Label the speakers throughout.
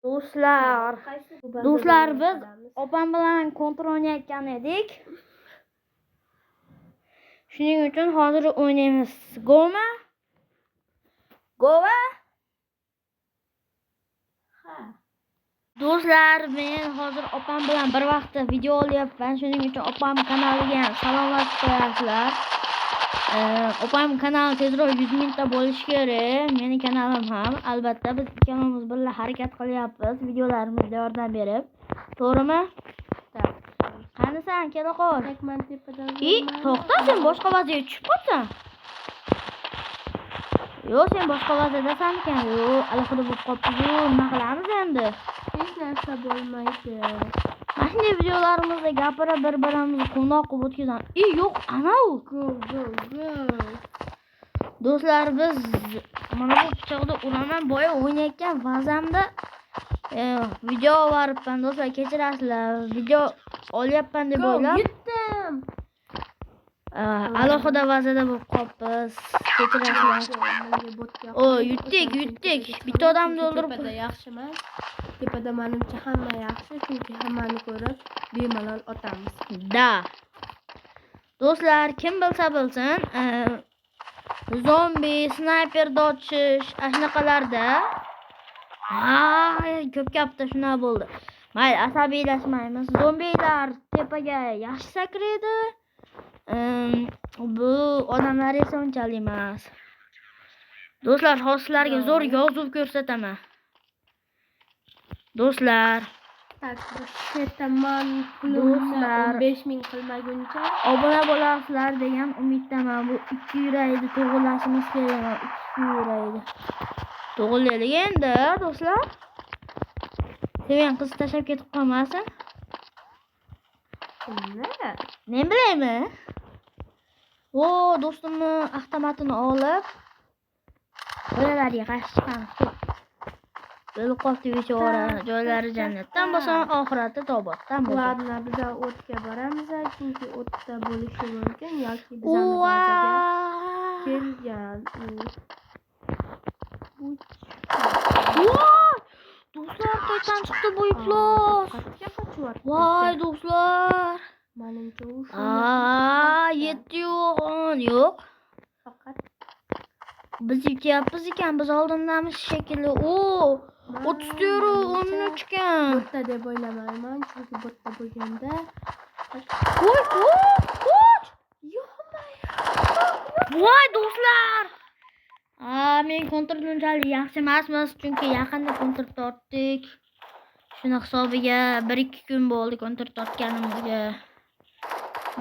Speaker 1: Do'stlar, biz opam bilan kontrol o'ynayotgan edik. Shuning uchun hozir o'ynaymiz. Go'mi? Go'mi? Ha. Do'stlar, men hozir opam bilan bir vaqtda video olyapman. Shuning uchun opam kanaliga salomlashib qo'yasizlar. Opam kanali tezroq 100 mingta bo'lishi kerak. Mening kanalim ham. Albatta biz ikkalamiz birga harakat qilyapmiz, videolarimizda yordam berib. To'g'rimi? Qani sen kela qol. To'xta, sen boshqa vaziga tushib qolsan. Yo'q, sen boshqa vazidasan ekan. Yo'q, alohida bo'lib qolibsiz. Nima qilamiz endi?
Speaker 2: Hech narsa bo'lmaydi.
Speaker 1: Mana shunday videolarimizda gapirib bir-birimizni qo'noq qilib o'tkazamiz. Yo'q, ana u.
Speaker 2: Go.
Speaker 1: Do'stlar, biz mana bu pichoqda uraman boya o'ynayotgan vazamda video olibman. Do'stlar, kechirasizlar. Video olyapman deb o'ylab.
Speaker 2: Yutdim.
Speaker 1: Alohida vazada bo'lib qolibmiz. Kechirasizlar. Yutdik. Bitta odamni o'ldirib
Speaker 2: Tepada yaxshi emas. Tepada menimcha hamma yaxshi, chunki hammani ko'rib bemalol otamiz.
Speaker 1: Da. Do'stlar, kim bilsa bilsin, zombi, snayper dochish, ashunaqalarda ko'p gapda shunaqa bo'ldi. Mayli, asabiylashmaymiz. Zombilar tepaga yaxshi sakraydi. Bu odamlar esa unchalik emas. Do'stlar, hozirlarga zo'r yozuv ko'rsataman. Do'stlar,
Speaker 2: Shetaman pulumni 15 ming qilmaguncha
Speaker 1: obuna bo'lasizlar degan umiddaman. Bu 2 yuraydi to'g'rilashimiz kerak. 2 yuraydi. To'g'rilaylik endi, do'stlar. Sevgan qiz tashlab ketib qolmasin. Men bilaymi? Do'stimni avtomatini olib bolalarga qarshi chiqamiz. O'lib qoldi bechora, joylari jannatdan bo'lsa, oxiratda tobotdan bo'lsa.
Speaker 2: Ladna, biz o'tga boramiz, chunki o'tda bo'lishi mumkin yoki bizning bazaga kelgan.
Speaker 1: Do'stlar, qayerdan chiqdi bu iflos? Voy do'stlar.
Speaker 2: Menimcha u
Speaker 1: yetdi yo'q.
Speaker 2: Faqat
Speaker 1: biz yutyapmiz ekan, biz oldindamiz shekilli. 30 euro 13 ekan.
Speaker 2: Bo'tda deb o'ylamayman, chunki bo'tda bo'lganda
Speaker 1: voy do'stlar. Men kontrolni unchalik yaxshi emasmiz, chunki yaqinda kontrol tortdik. Shuna hisobiga 1-2 kun bo'ldi kontrol tortganimizga.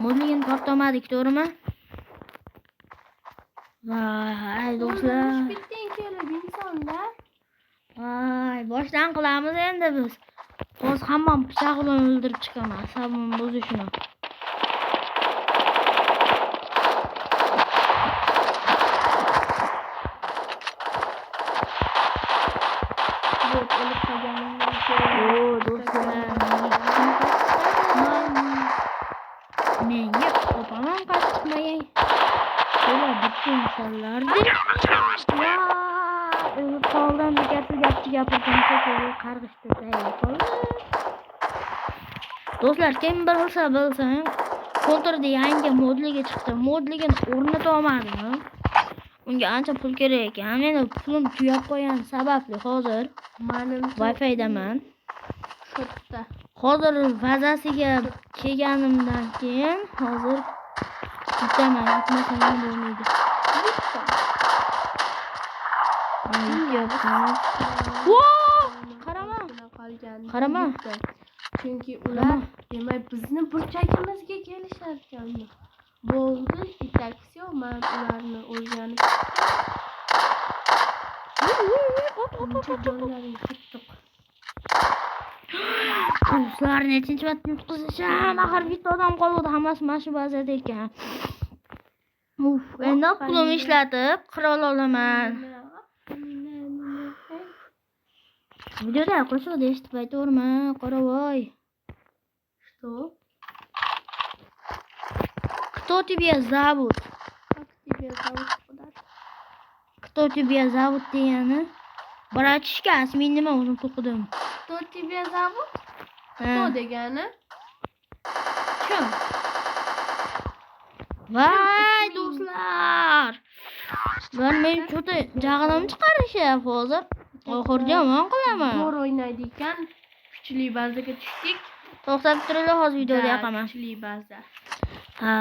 Speaker 1: Modligini tortamadik, to'g'rimi? Voy do'stlar.
Speaker 2: bitgan kelib insonlar.
Speaker 1: Voy, boshdan qilamiz endi biz. Hozir hammani pichoq bilan o'ldirib chiqaman. Sabim buzishini. Menga opamam qattiqmagan. Bular bitta insonlardir. O'lib qoldim, gapchi gapirgan qarg'ishda tayyor qoldi. Do'stlar, kim bilsa bilsin, kontrda yangi modliga chiqdi. Modligini o'rnata olmadim. Unga ancha pul kerak ekan. Meni pulim tugab qolgan sababli hozir Wi-Fi'daman. Hozir vazasiga kelganimdan keyin hozir yutaman, yutmasam ham bo'lmaydi. Qarama.
Speaker 2: Chunki ular demak bizni burchagimizga kelishar ekan. Bo'ldi, taksi men ularni o'rganib
Speaker 1: Do'stlar, nechinchi marta yutqizisham, axir bitta odam qoldi, hammasi mana shu bazada ekan. Endi pulim ishlatib qira olaman. Videoda qo'shiqda eshitib aytaverma, qoravoy.
Speaker 2: Что?
Speaker 1: Кто тебя зовут?
Speaker 2: Как тебя зовут?
Speaker 1: Кто тебя зовут degani Bratishka, isming nima? O'zim to'qidim.
Speaker 2: Кто тебе зовут?
Speaker 1: Ha.
Speaker 2: Кто degani? Kim?
Speaker 1: Voy do'stlar. Ben men cho'ta jag'inimni chiqarishyapti hozir. Oxirgi yomon qilaman.
Speaker 2: Zo'r o'ynaydi ekan. Kuchli bazaga tushdik.
Speaker 1: To'xtab turinglar, hozir videoda yoqaman.
Speaker 2: Kuchli baza.
Speaker 1: Ha.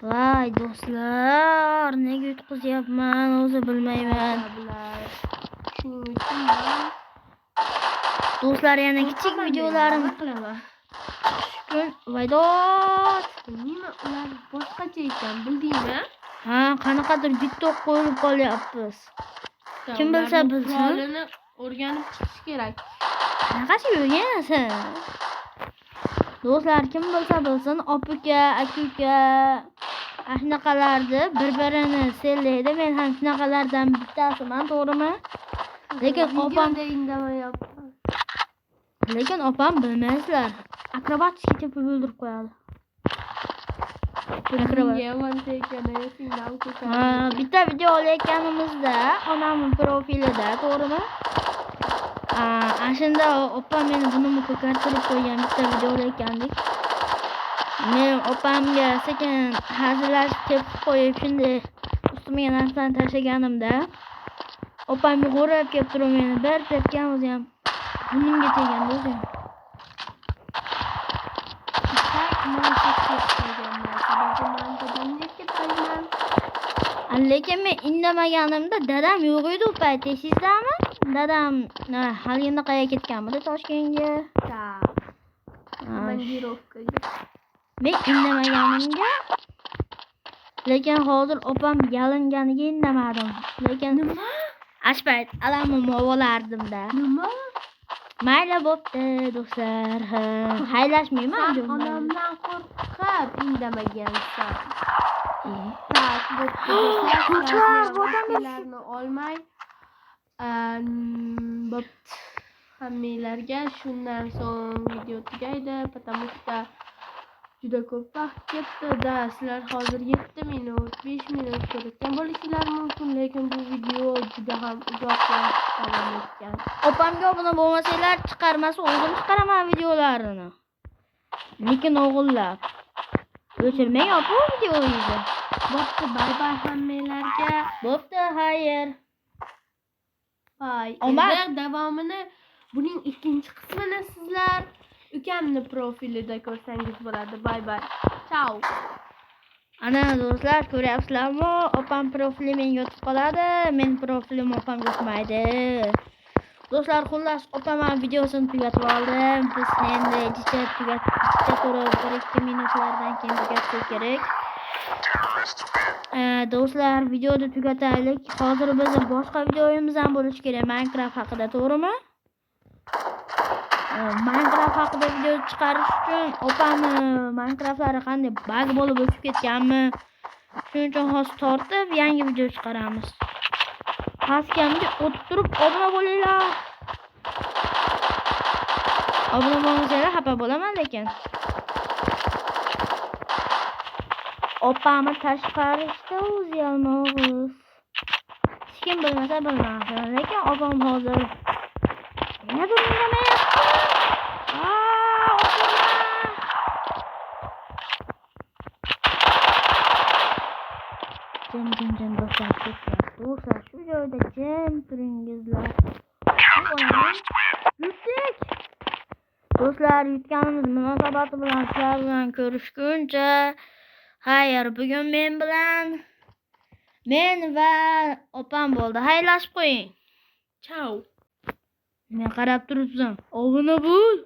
Speaker 1: Voy do'stlar, nega yutqizyapman o'zi bilmayman.
Speaker 2: Shuning uchun men
Speaker 1: Do'stlar, yana kichik videolarim
Speaker 2: qilaman.
Speaker 1: Vaydot.
Speaker 2: Nima ular boshqacha ekan, bildingmi?
Speaker 1: Ha, qanaqadir bitta qo'yib qolyapmiz. Kim bilsa bilsin.
Speaker 2: Qurolini o'rganib chiqish kerak.
Speaker 1: Qanaqasi yurgansan? Do'stlar, kim bilsa bilsin, opuka, akuka shunaqalarni bir-birini sellaydi. Men ham shunaqalardan bittasiman, to'g'rimi? Lekin opam
Speaker 2: indamayapti.
Speaker 1: Lekin opam bilmaysizlar. Akrobatik ketib o'ldirib qo'yadi. Bitta video olayotganimizda onamning profilida, to'g'rimi? Ashunda opam meni buni ko'kartirib qo'ygan bitta video olayotgandik. Men opamga sekin hazillashib kelib qo'yib, shunday ustimga narsani tashlaganimda opam yugurib kelib turib meni bir tepgan, o'zi ham bunimga tegandi o'zi. Lekin men indamaganimda dadam yo'q edi u payt, esingizlarmi? Dadam haliginaqaga ketganmidi Toshkentga.
Speaker 2: Komandirovkaga.
Speaker 1: Men indamaganimga, lekin hozir opam yalinganiga indamadim. Lekin
Speaker 2: Nima?
Speaker 1: ashpayt alamim olardim-da.
Speaker 2: Nima?
Speaker 1: Mayli bo'pti do'stlar. Haylashmayman.
Speaker 2: Sen onamdan qo'rqib indamagansan.
Speaker 1: Ko'chlar
Speaker 2: vodamlarni olmay bo'pti. Hammanglarga shundan so'ng video tugaydi, потому что juda ko'p vaqt ketdi-da. Sizlar hozir 7 minut, 5 minut ko'rayotgan bo'lishingiz mumkin, lekin bu video juda ham uzoq vaqt davom etgan.
Speaker 1: Opamga obuna bo'lmasanglar, chiqarmasa o'zim chiqaraman videolarini. Lekin o'g'illar, o'chirmang opa videoyingizni.
Speaker 2: Bo'pti, bay-bay hammanglarga.
Speaker 1: Bo'pti, xayr.
Speaker 2: Bay.
Speaker 1: Omad.
Speaker 2: Endi davomini buning ikkinchi qismini sizlar ukamni profilida ko'rsangiz bo'ladi. Bay-bay. Ciao.
Speaker 1: Ana do'stlar, ko'ryapsizlarmi? Opam profili menga o'tib qoladi, men profilim opamga o'tmaydi. Do'stlar, xullas opam videosini tugatib oldim. Biz endi ichida turib 1-2 minutlardan keyin tugatsak kerak. Do'stlar, videoni tugataylik. Hozir bizning boshqa videoyimiz ham bo'lishi kerak Minecraft haqida, to'g'rimi? Minecraft haqida video chiqarish uchun opam Minecraftlari qanday bug bo'lib o'chib ketganmi? Shuning uchun hozir tortib yangi video chiqaramiz. Pastkamga o'tib turib obuna bo'linglar. Obuna bo'lmasanglar xafa bo'laman lekin. Opamni tashqarishda o'zi yalmog'iz. Hech kim bilmasa bilmasin, lekin opam hozir yana durmayapti. Jim do'stlar, shu joyda jim turingizlar. Yutdik. Do'stlar, yutganimiz munosabati bilan sizlar bilan ko'rishguncha, xayr, bugun men va opam bo'ldi. Xayrlashib qo'ying.
Speaker 2: Ciao.
Speaker 1: Men qarab turibsan. Obuna bo'l.